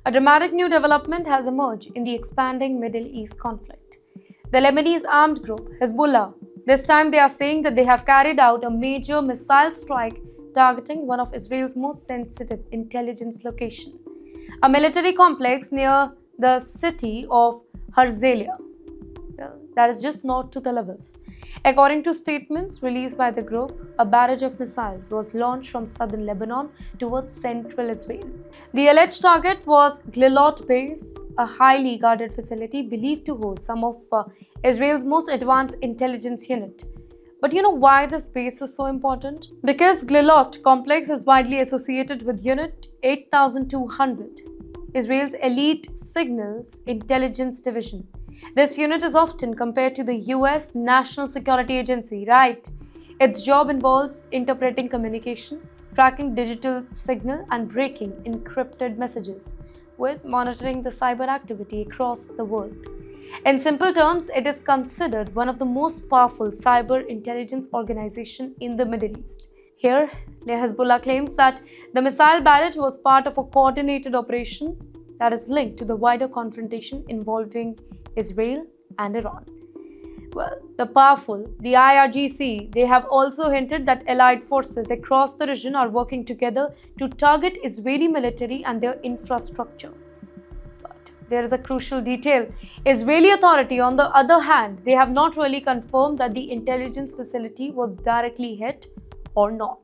A dramatic new development has emerged in the expanding Middle East conflict. The Lebanese armed group, Hezbollah, this time they are saying that they have carried out a major missile strike targeting one of Israel's most sensitive intelligence locations, a military complex near the city of Herzliya, that is just north to Tel Aviv. According to statements released by the group, a barrage of missiles was launched from southern Lebanon towards central Israel. The alleged target was Glilot Base, a highly guarded facility believed to host some of Israel's most advanced intelligence unit. But you know why this base is so important? Because Glilot complex is widely associated with Unit 8200, Israel's elite signals intelligence division. This unit is often compared to the U.S. National Security Agency, right? Its job involves interpreting communication, tracking digital signal, and breaking encrypted messages, with monitoring the cyber activity across the world. In simple terms, it is considered one of the most powerful cyber intelligence organizations in the Middle East. Here, Hezbollah claims that the missile barrage was part of a coordinated operation that is linked to the wider confrontation involving Israel and Iran. Well, the powerful, the IRGC, they have also hinted that allied forces across the region are working together to target Israeli military and their infrastructure. But there is a crucial detail. Israeli authority, on the other hand, they have not really confirmed that the intelligence facility was directly hit or not.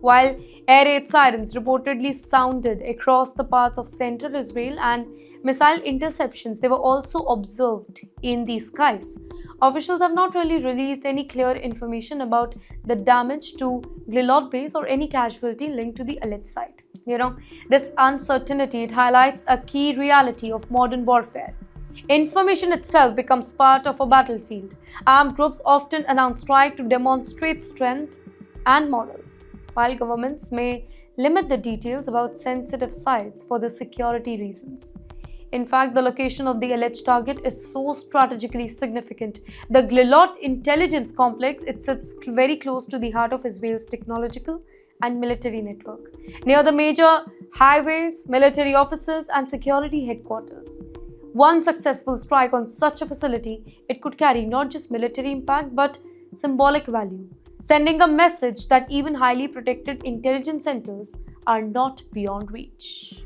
While air raid sirens reportedly sounded across the parts of central Israel and missile interceptions, they were also observed in the skies. Officials have not really released any clear information about the damage to Glilot base or any casualty linked to the alleged site. This uncertainty, it highlights a key reality of modern warfare. Information itself becomes part of a battlefield. Armed groups often announce strike to demonstrate strength and morale, while governments may limit the details about sensitive sites for the security reasons. In fact, the location of the alleged target is so strategically significant. The Glilot intelligence complex, it sits very close to the heart of Israel's technological and military network, near the major highways, military offices, and security headquarters. One successful strike on such a facility, it could carry not just military impact but symbolic value, sending a message that even highly protected intelligence centers are not beyond reach.